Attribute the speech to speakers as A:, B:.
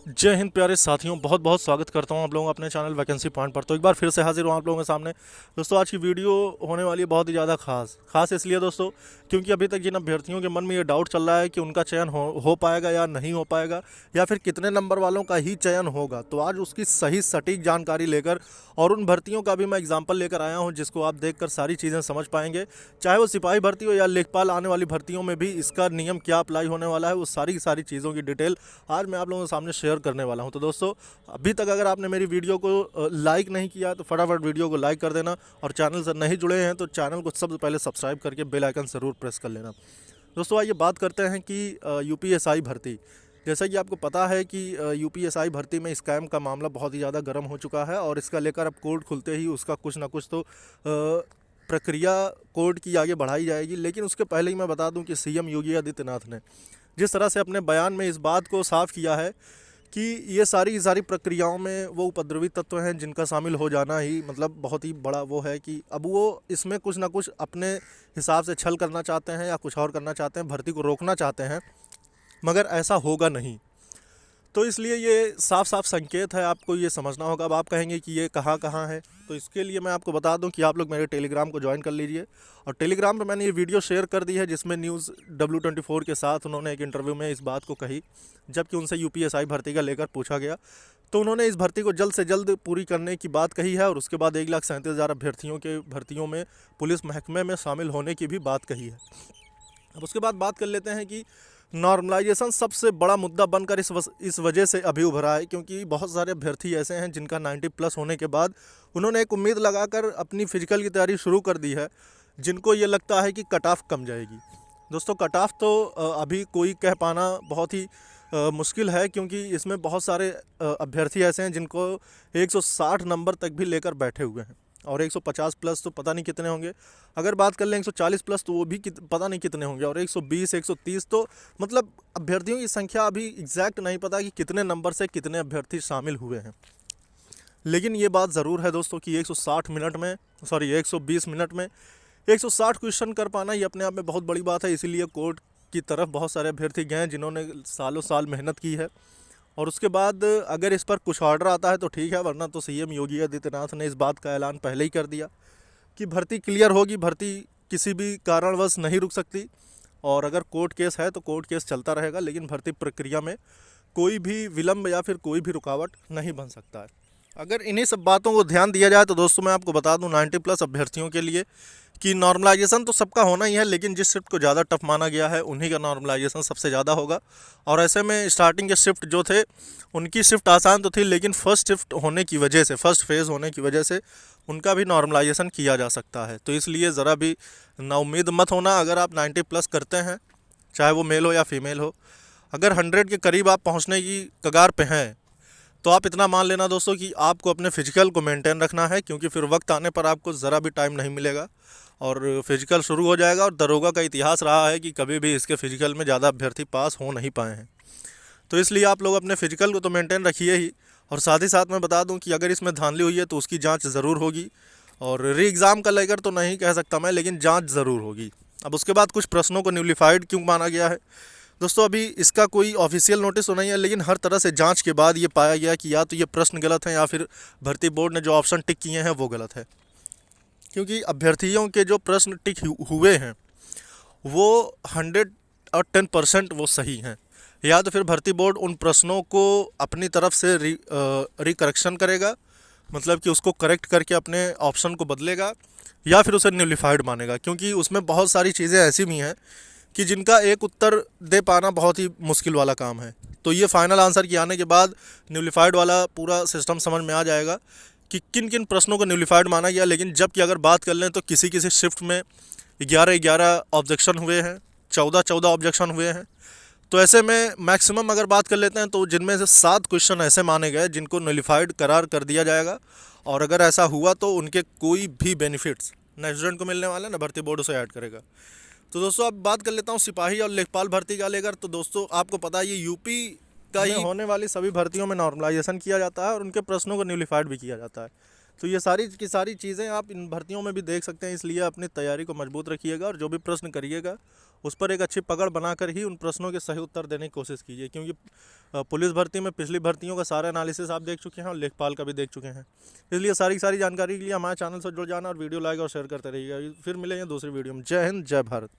A: जय हिंद प्यारे साथियों, बहुत बहुत स्वागत करता हूं आप लोगों का अपने चैनल वैकेंसी पॉइंट पर। तो एक बार फिर से हाजिर हूं आप लोगों के सामने। दोस्तों आज की वीडियो होने वाली है बहुत ही ज़्यादा खास इसलिए दोस्तों क्योंकि अभी तक जिन अभ्यर्थियों के मन में ये डाउट चल रहा है कि उनका चयन हो पाएगा या नहीं हो पाएगा, या फिर कितने नंबर वालों का ही चयन होगा, तो आज उसकी सही सटीक जानकारी लेकर और उन भर्तियों का भी मैं एग्जाम्पल लेकर आया हूँ जिसको आप देखकर सारी चीज़ें समझ पाएंगे। चाहे वो सिपाही भर्ती हो या लेखपाल, आने वाली भर्तियों में भी इसका नियम क्या अप्लाई होने वाला है, वो सारी की सारी चीज़ों की डिटेल आज मैं आप लोगों के सामने शेयर करने वाला हूं। तो दोस्तों अभी तक अगर आपने मेरी वीडियो को लाइक नहीं किया तो फटाफट वीडियो को लाइक कर देना, और चैनल से नहीं जुड़े हैं तो चैनल को सबसे पहले सब्सक्राइब करके बेल आइकन ज़रूर प्रेस कर लेना। दोस्तों आइए बात करते हैं कि यूपीएसआई भर्ती। जैसा कि आपको पता है कि यूपीएसआई भर्ती में स्कैम का मामला बहुत ही ज़्यादा गर्म हो चुका है, और इसका लेकर अब कोर्ट खुलते ही उसका कुछ ना कुछ तो प्रक्रिया कोर्ट की आगे बढ़ाई जाएगी। लेकिन उसके पहले ही मैं बता दूं कि सीएम योगी आदित्यनाथ ने जिस तरह से अपने बयान में इस बात को साफ किया है कि ये सारी की सारी प्रक्रियाओं में वो उपद्रवी तत्व हैं जिनका शामिल हो जाना ही मतलब बहुत ही बड़ा वो है कि अब वो इसमें कुछ ना कुछ अपने हिसाब से छल करना चाहते हैं या कुछ और करना चाहते हैं, भर्ती को रोकना चाहते हैं, मगर ऐसा होगा नहीं। तो इसलिए ये साफ साफ संकेत है, आपको ये समझना होगा। अब आप कहेंगे कि ये कहाँ कहाँ है, तो इसके लिए मैं आपको बता दूं कि आप लोग मेरे टेलीग्राम को ज्वाइन कर लीजिए। और टेलीग्राम पे मैंने ये वीडियो शेयर कर दी है जिसमें न्यूज़ W24 के साथ उन्होंने एक इंटरव्यू में इस बात को कही, जबकि उनसे यूपीएसआई भर्ती का लेकर पूछा गया तो उन्होंने इस भर्ती को जल्द से जल्द पूरी करने की बात कही है, और उसके बाद 1,37,000 अभ्यर्थियों के भर्तियों में पुलिस महकमे में शामिल होने की भी बात कही है। अब उसके बाद बात कर लेते हैं कि नॉर्मलाइजेशन सबसे बड़ा मुद्दा बनकर इस वजह से अभी उभरा है क्योंकि बहुत सारे अभ्यर्थी ऐसे हैं जिनका 90 प्लस होने के बाद उन्होंने एक उम्मीद लगाकर अपनी फिजिकल की तैयारी शुरू कर दी है, जिनको ये लगता है कि कट ऑफ कम जाएगी। दोस्तों कट ऑफ तो अभी कोई कह पाना बहुत ही मुश्किल है, क्योंकि इसमें बहुत सारे अभ्यर्थी ऐसे हैं जिनको 160 नंबर तक भी लेकर बैठे हुए हैं, और 150 प्लस तो पता नहीं कितने होंगे। अगर बात कर लें 140 प्लस तो वो भी पता नहीं कितने होंगे, और 120 130 तो मतलब अभ्यर्थियों की संख्या अभी एग्जैक्ट नहीं पता कि कितने नंबर से कितने अभ्यर्थी शामिल हुए हैं। लेकिन ये बात ज़रूर है दोस्तों कि 120 मिनट में 160 क्वेश्चन कर पाना ये अपने आप में बहुत बड़ी बात है। इसीलिए कोर्ट की तरफ बहुत सारे अभ्यर्थी गए हैं जिन्होंने सालों साल मेहनत की है, और उसके बाद अगर इस पर कुछ ऑर्डर आता है तो ठीक है, वरना तो सीएम योगी आदित्यनाथ ने इस बात का ऐलान पहले ही कर दिया कि भर्ती क्लियर होगी, भर्ती किसी भी कारणवश नहीं रुक सकती, और अगर कोर्ट केस है तो कोर्ट केस चलता रहेगा, लेकिन भर्ती प्रक्रिया में कोई भी विलम्ब या फिर कोई भी रुकावट नहीं बन सकता है। अगर इन्हीं सब बातों को ध्यान दिया जाए तो दोस्तों मैं आपको बता दूं 90 प्लस अभ्यर्थियों के लिए कि नॉर्मलाइजेशन तो सबका होना ही है, लेकिन जिस शिफ्ट को ज़्यादा टफ माना गया है उन्हीं का नॉर्मलाइजेशन सबसे ज़्यादा होगा। और ऐसे में स्टार्टिंग के शिफ्ट जो थे उनकी शिफ्ट आसान तो थी, लेकिन फर्स्ट शिफ्ट होने की वजह से, फर्स्ट फेज़ होने की वजह से उनका भी नॉर्मलाइजेशन किया जा सकता है। तो इसलिए ज़रा भी नाउम्मीद मत होना। अगर आप 90 प्लस करते हैं, चाहे वो मेल हो या फीमेल हो, अगर 100 के करीब आप पहुँचने की कगार पे हैं तो आप इतना मान लेना दोस्तों कि आपको अपने फिजिकल को मेंटेन रखना है, क्योंकि फिर वक्त आने पर आपको ज़रा भी टाइम नहीं मिलेगा और फिजिकल शुरू हो जाएगा। और दरोगा का इतिहास रहा है कि कभी भी इसके फिजिकल में ज़्यादा अभ्यर्थी पास हो नहीं पाए हैं। तो इसलिए आप लोग अपने फिजिकल को तो मेंटेन रखिए ही, और साथ ही साथ मैं बता दूं कि अगर इसमें धांधली हुई है तो उसकी जांच ज़रूर होगी, और री एग्ज़ाम का लेकर तो नहीं कह सकता मैं, लेकिन जांच ज़रूर होगी। अब उसके बाद कुछ प्रश्नों को न्यूलिफाइड क्यों माना गया है दोस्तों, अभी इसका कोई ऑफिशियल नोटिस तो नहीं है, लेकिन हर तरह से जांच के बाद ये पाया गया कि या तो ये प्रश्न गलत हैं या फिर भर्ती बोर्ड ने जो ऑप्शन टिक किए हैं वो गलत है। क्योंकि अभ्यर्थियों के जो प्रश्न टिक हुए हैं वो 110% वो सही हैं, या तो फिर भर्ती बोर्ड उन प्रश्नों को अपनी तरफ से रिकरेक्शन करेगा, मतलब कि उसको करेक्ट करके अपने ऑप्शन को बदलेगा, या फिर उसे न्यूलिफाइड मानेगा। क्योंकि उसमें बहुत सारी चीज़ें ऐसी भी हैं कि जिनका एक उत्तर दे पाना बहुत ही मुश्किल वाला काम है। तो ये फाइनल आंसर के आने के बाद न्यूलिफाइड वाला पूरा सिस्टम समझ में आ जाएगा कि किन किन प्रश्नों को न्यूलिफाइड माना गया। लेकिन जबकि अगर बात कर लें तो किसी किसी शिफ्ट में 11 ऑब्जेक्शन हुए हैं, 14 ऑब्जेक्शन हुए हैं। तो ऐसे में मैक्सिमम अगर बात कर लेते हैं तो जिनमें से 7 क्वेश्चन ऐसे माने गए जिनको न्यूलिफाइड करार कर दिया जाएगा, और अगर ऐसा हुआ तो उनके कोई भी बेनिफिट्स ना स्टूडेंट को मिलने वाले ना भर्ती बोर्ड उसे ऐड करेगा। तो दोस्तों अब बात कर लेता हूँ सिपाही और लेखपाल भर्ती का लेकर। तो दोस्तों आपको पता है ये यूपी का ही होने वाली सभी भर्तियों में नॉर्मलाइजेशन किया जाता है और उनके प्रश्नों को न्यूलिफाइड भी किया जाता है। तो ये सारी की सारी चीज़ें आप इन भर्तियों में भी देख सकते हैं, इसलिए अपनी तैयारी को मजबूत रखिएगा और जो भी प्रश्न करिएगा उस पर एक अच्छी पकड़ बनाकर ही उन प्रश्नों के सही उत्तर देने की कोशिश कीजिए, क्योंकि पुलिस भर्ती में पिछली भर्तियों का सारा एनालिसिस आप देख चुके हैं और लेखपाल का भी देख चुके हैं। इसलिए सारी जानकारी के लिए हमारे चैनल से जुड़ जाना और वीडियो लाइक और शेयर करते रहिएगा। फिर मिलेंगे दूसरी वीडियो में। जय हिंद, जय भारत।